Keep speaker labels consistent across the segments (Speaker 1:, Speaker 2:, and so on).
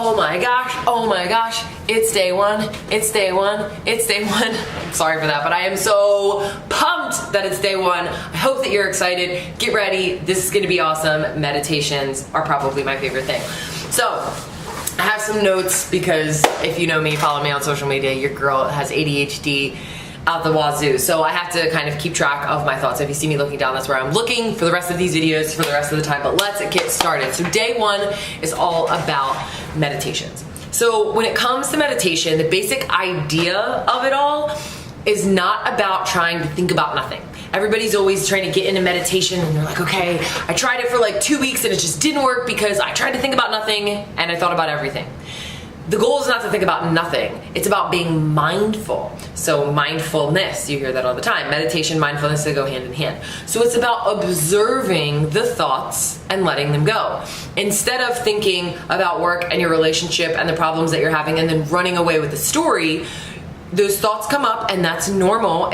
Speaker 1: Oh my gosh, it's day one, it's day one, it's day one. Sorry for that, but I am so pumped that it's day one. I hope that you're excited. Get ready, this is gonna be awesome. Meditations are probably my favorite thing. So, I have some notes because if you know me, follow me on social media, your girl has ADHD out the wazoo. So I have to kind of keep track of my thoughts. If you see me looking down, that's where I'm looking for the rest of these videos for the rest of the time. But let's get started. So day one is all about meditations. So when it comes to meditation, the basic idea of it all is not about trying to think about nothing. Everybody's always trying to get into meditation and they're like, okay, I tried it for like 2 weeks and it just didn't work because I tried to think about nothing and I thought about everything. The goal is not to think about nothing. It's about being mindful. So mindfulness, you hear that all the time. Meditation, mindfulness, they go hand in hand. So it's about observing the thoughts and letting them go. Instead of thinking about work and your relationship and the problems that you're having and then running away with the story, those thoughts come up and that's normal.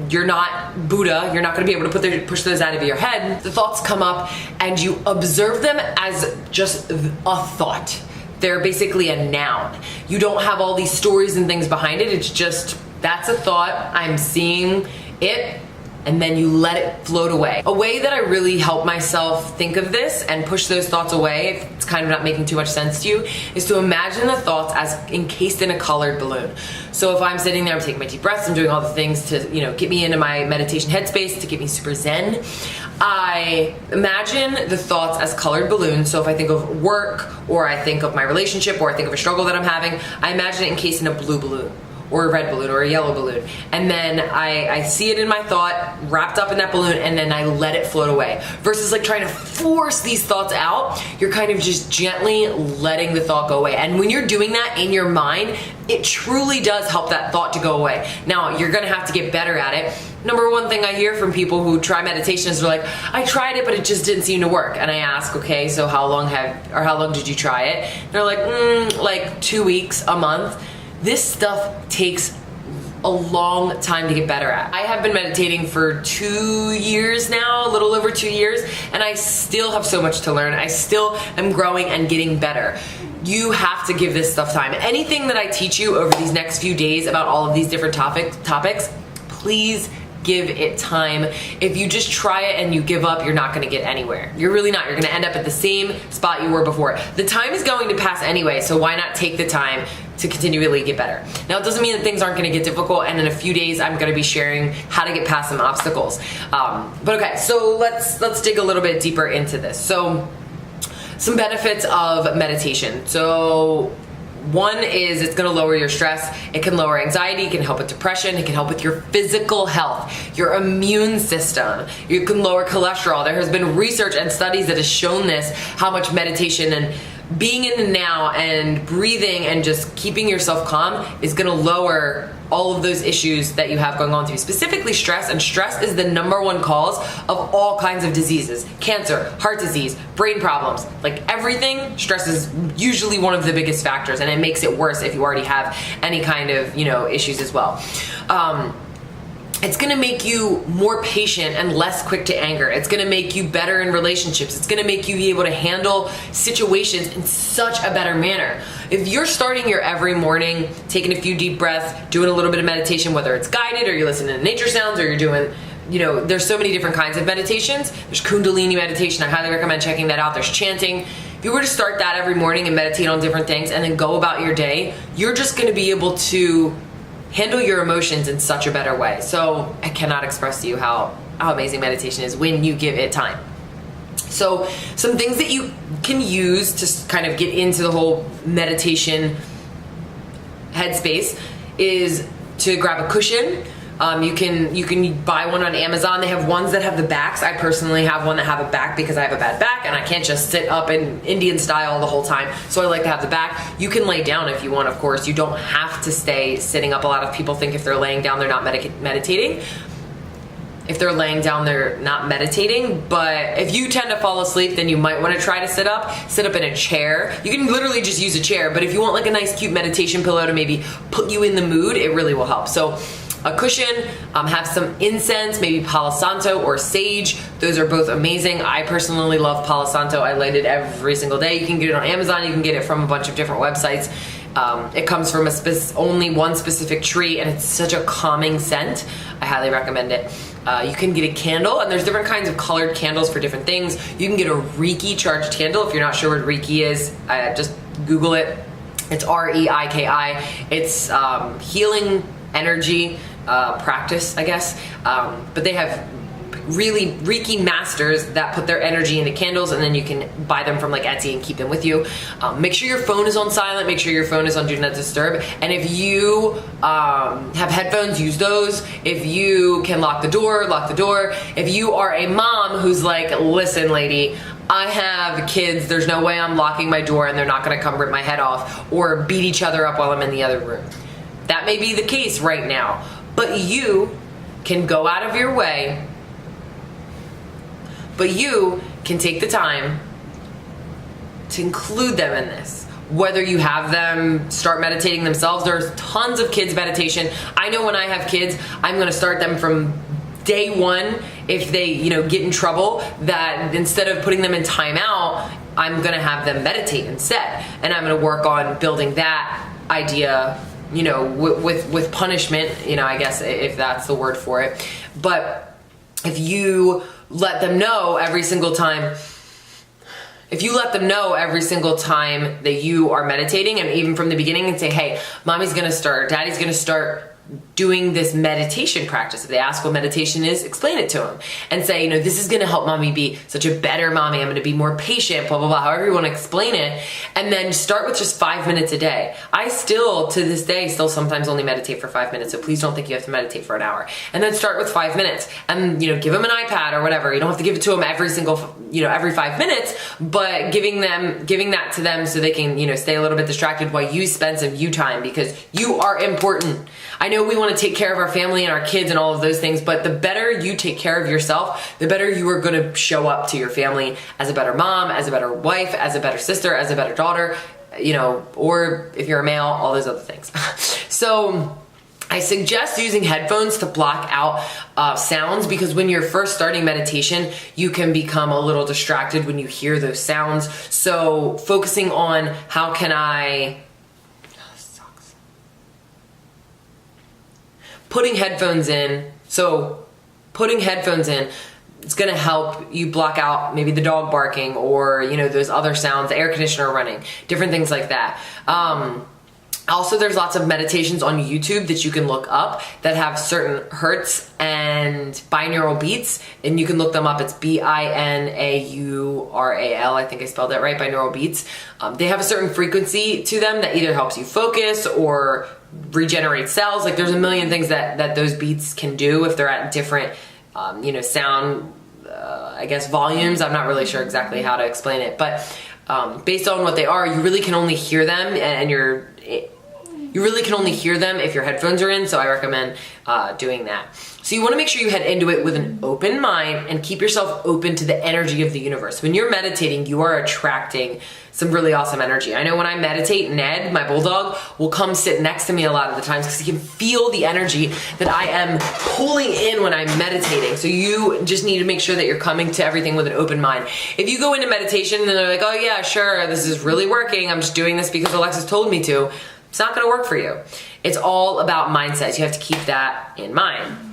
Speaker 1: You're not Buddha. You're not going to be able to push those out of your head. The thoughts come up and you observe them as just a thought. They're basically a noun. You don't have all these stories and things behind it. It's just, that's a thought. I'm seeing it. And then you let it float away. A way that I really help myself think of this and push those thoughts away, if it's kind of not making too much sense to you, is to imagine the thoughts as encased in a colored balloon. So if I'm sitting there, I'm taking my deep breaths, I'm doing all the things to, get me into my meditation headspace, to get me super zen, I imagine the thoughts as colored balloons. So if I think of work, or I think of my relationship, or I think of a struggle that I'm having, I imagine it encased in a blue balloon, or a red balloon, or a yellow balloon. And then I see it in my thought, wrapped up in that balloon, and then I let it float away. Versus like trying to force these thoughts out, you're kind of just gently letting the thought go away. And when you're doing that in your mind, it truly does help that thought to go away. Now, you're gonna have to get better at it. Number one thing I hear from people who try meditation is they're like, I tried it, but it just didn't seem to work. And I ask, okay, so how long did you try it? And they're like, like 2 weeks, a month. This stuff takes a long time to get better at. I have been meditating for 2 years now, a little over 2 years, and I still have so much to learn. I still am growing and getting better. You have to give this stuff time. Anything that I teach you over these next few days about all of these different topics, please give it time. If you just try it and you give up, you're not gonna get anywhere. You're really not. You're gonna end up at the same spot you were before. The time is going to pass anyway, so why not take the time to continually get better? Now, it doesn't mean that things aren't gonna get difficult, and in a few days, I'm gonna be sharing how to get past some obstacles. But okay, so let's dig a little bit deeper into this. So, some benefits of meditation. So, one is it's gonna lower your stress. It can lower anxiety, it can help with depression, it can help with your physical health, your immune system. You can lower cholesterol. There has been research and studies that has shown this, how much meditation and being in the now and breathing and just keeping yourself calm is gonna lower all of those issues that you have going on through, specifically stress. And stress is the #1 cause of all kinds of diseases. Cancer, heart disease, brain problems, like everything. Stress is usually one of the biggest factors, and it makes it worse if you already have any kind of, issues as well. It's gonna make you more patient and less quick to anger. It's gonna make you better in relationships. It's gonna make you be able to handle situations in such a better manner. If you're starting your every morning, taking a few deep breaths, doing a little bit of meditation, whether it's guided or you're listening to nature sounds or you're doing, there's so many different kinds of meditations. There's Kundalini meditation. I highly recommend checking that out. There's chanting. If you were to start that every morning and meditate on different things and then go about your day, you're just gonna be able to handle your emotions in such a better way. So I cannot express to you how amazing meditation is when you give it time. So some things that you can use to kind of get into the whole meditation headspace is to grab a cushion. You can buy one on Amazon. They have ones that have the backs. I personally have one that have a back because I have a bad back and I can't just sit up in Indian style the whole time. So I like to have the back. You can lay down if you want, of course. You don't have to stay sitting up. A lot of people think if they're laying down, they're not meditating. If they're laying down, they're not meditating. But if you tend to fall asleep, then you might want to try to sit up in a chair. You can literally just use a chair, but if you want like a nice cute meditation pillow to maybe put you in the mood, it really will help. So a cushion, have some incense, maybe Palo Santo or sage. Those are both amazing. I personally love Palo Santo. I light it every single day. You can get it on Amazon. You can get it from a bunch of different websites. It comes from only one specific tree, and it's such a calming scent. I highly recommend it. You can get a candle, and there's different kinds of colored candles for different things. You can get a Reiki charged candle. If you're not sure what Reiki is, just Google it. It's R-E-I-K-I. It's healing energy practice, I guess. But they have really Reiki masters that put their energy into candles, and then you can buy them from like Etsy and keep them with you. Make sure your phone is on silent. Make sure your phone is on Do Not Disturb. And if you have headphones, use those. If you can lock the door, lock the door. If you are a mom who's like, listen, lady, I have kids, there's no way I'm locking my door and they're not gonna come rip my head off or beat each other up while I'm in the other room. That may be the case right now, but you can go out of your way, but you can take the time to include them in this. Whether you have them start meditating themselves, there's tons of kids meditation. I know when I have kids, I'm gonna start them from day one. If they, get in trouble, that instead of putting them in timeout, I'm gonna have them meditate instead. And I'm gonna work on building that idea, with punishment, I guess, if that's the word for it. But if you let them know every single time, that you are meditating, and even from the beginning, and say, hey, mommy's gonna start, daddy's gonna start doing this meditation practice. If they ask what meditation is, explain it to them and say, this is gonna help mommy be such a better mommy. I'm gonna be more patient, blah, blah, blah, however you wanna explain it. And then start with just 5 minutes a day. I still, to this day, sometimes only meditate for 5 minutes. So please don't think you have to meditate for an hour. And then start with 5 minutes and, give them an iPad or whatever. You don't have to give it to them every 5 minutes, but giving that to them so they can, stay a little bit distracted while you spend some you time, because you are important. I know we want to take care of our family and our kids and all of those things, but the better you take care of yourself, the better you are going to show up to your family as a better mom, as a better wife, as a better sister, as a better daughter, or if you're a male, all those other things. So I suggest using headphones to block out sounds, because when you're first starting meditation, you can become a little distracted when you hear those sounds. So focusing on how can I... Putting headphones in, it's gonna help you block out maybe the dog barking or, those other sounds, the air conditioner running, different things like that. Also, there's lots of meditations on YouTube that you can look up that have certain hertz and binaural beats, and you can look them up. It's B-I-N-A-U-R-A-L. I think I spelled that right, binaural beats. They have a certain frequency to them that either helps you focus or regenerate cells. Like, there's a million things that those beats can do if they're at different, sound, I guess, volumes. I'm not really sure exactly how to explain it, but based on what they are, you really can only hear them, and you really can only hear them if your headphones are in, so I recommend doing that. So you want to make sure you head into it with an open mind and keep yourself open to the energy of the universe. When you're meditating, you are attracting some really awesome energy. I know when I meditate, Ned, my bulldog, will come sit next to me a lot of the times because he can feel the energy that I am pulling in when I'm meditating. So you just need to make sure that you're coming to everything with an open mind. If you go into meditation and they're like, oh yeah, sure, this is really working, I'm just doing this because Alexis told me to, it's not gonna work for you. It's all about mindset. You have to keep that in mind.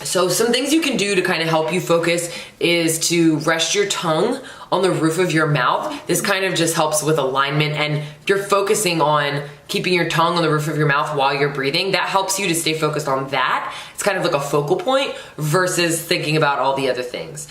Speaker 1: So some things you can do to kind of help you focus is to rest your tongue on the roof of your mouth. This kind of just helps with alignment, and if you're focusing on keeping your tongue on the roof of your mouth while you're breathing, that helps you to stay focused on that. It's kind of like a focal point versus thinking about all the other things.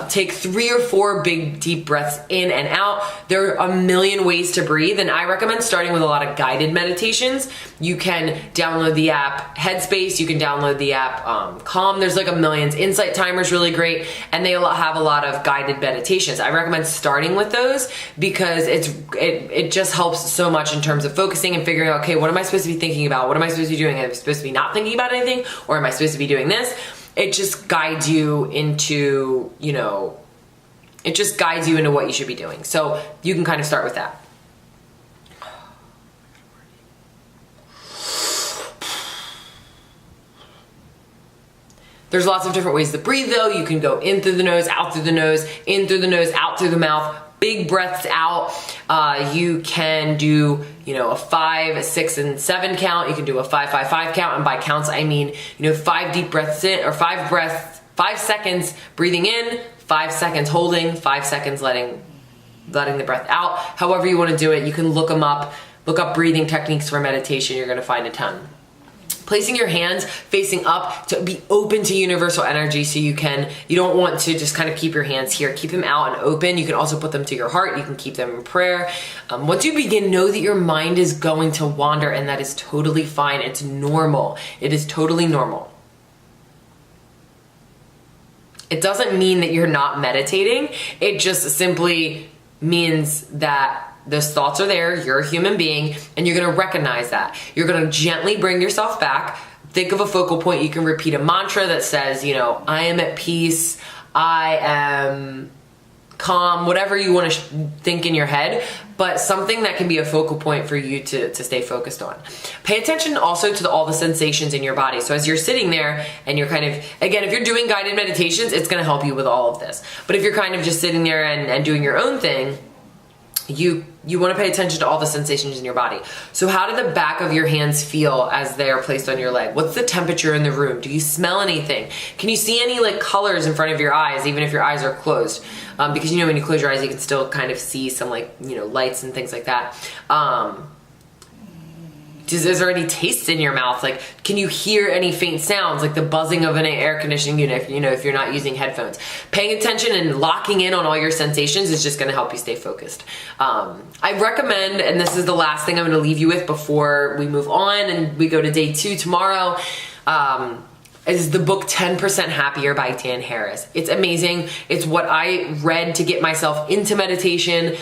Speaker 1: Take 3 or 4 big deep breaths in and out. There are a million ways to breathe, and I recommend starting with a lot of guided meditations. You can download the app Headspace, you can download the app Calm. There's like a millions. Insight Timer is really great, and they have a lot of guided meditations. I recommend starting with those because it just helps so much in terms of focusing and figuring out, okay, what am I supposed to be thinking about? What am I supposed to be doing? Am I supposed to be not thinking about anything? Or am I supposed to be doing this? It just guides you into, it just guides you into what you should be doing. So you can kind of start with that. There's lots of different ways to breathe though. You can go in through the nose, out through the nose, in through the nose, out through the mouth, big breaths out. You can do, a 5, 6, and 7 count. You can do a 5, 5, 5 count. And by counts, I mean, 5 deep breaths in, or 5 seconds breathing in, 5 seconds holding, 5 seconds letting the breath out. However you want to do it, you can look up breathing techniques for meditation. You're going to find a ton. Placing your hands facing up to be open to universal energy, so you don't want to just kind of keep your hands here. Keep them out and open. You can also put them to your heart. You can keep them in prayer. Once you begin, know that your mind is going to wander, and that is totally fine. It's normal. It is totally normal. It doesn't mean that you're not meditating. It just simply means that those thoughts are there, you're a human being, and you're gonna recognize that. You're gonna gently bring yourself back. Think of a focal point. You can repeat a mantra that says, I am at peace, I am calm, whatever you wanna think in your head, but something that can be a focal point for you to stay focused on. Pay attention also to all the sensations in your body. So as you're sitting there and you're kind of, again, if you're doing guided meditations, it's gonna help you with all of this. But if you're kind of just sitting there and doing your own thing, you want to pay attention to all the sensations in your body. So how do the back of your hands feel as they are placed on your leg? What's the temperature in the room? Do you smell anything? Can you see any colors in front of your eyes, even if your eyes are closed? Because when you close your eyes, you can still kind of see some lights and things like that. Is there any taste in your mouth? Can you hear any faint sounds, like the buzzing of an air conditioning unit, if you're not using headphones? Paying attention and locking in on all your sensations is just gonna help you stay focused. I recommend, and this is the last thing I'm gonna leave you with before we move on and we go to day 2 tomorrow, is the book 10% Happier by Dan Harris. It's amazing. It's what I read to get myself into meditation.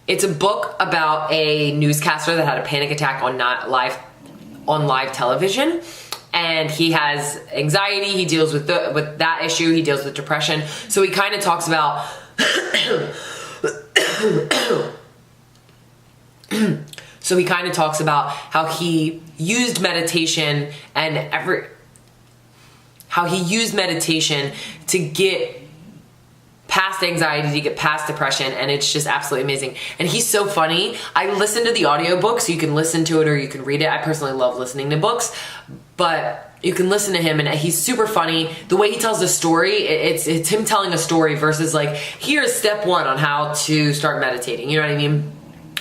Speaker 1: It's a book about a newscaster that had a panic attack on live television, and he has anxiety. He deals with that issue. He deals with depression. So he kind of talks about how he used meditation to get past anxiety, to get past depression, and it's just absolutely amazing. And he's so funny. I listened to the audiobook, so you can listen to it or you can read it. I personally love listening to books, but you can listen to him, and he's super funny. The way he tells the story, it's him telling a story versus here's step 1 on how to start meditating. You know what I mean?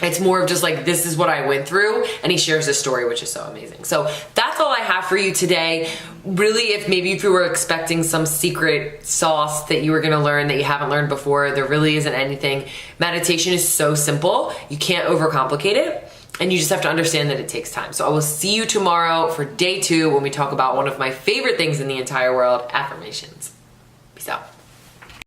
Speaker 1: It's more of just this is what I went through, and he shares his story, which is so amazing. So that's all I have for you today. Really, if you were expecting some secret sauce that you were gonna learn that you haven't learned before, there really isn't anything. Meditation is so simple. You can't overcomplicate it, and you just have to understand that it takes time. So I will see you tomorrow for day 2 when we talk about one of my favorite things in the entire world, affirmations. Peace out.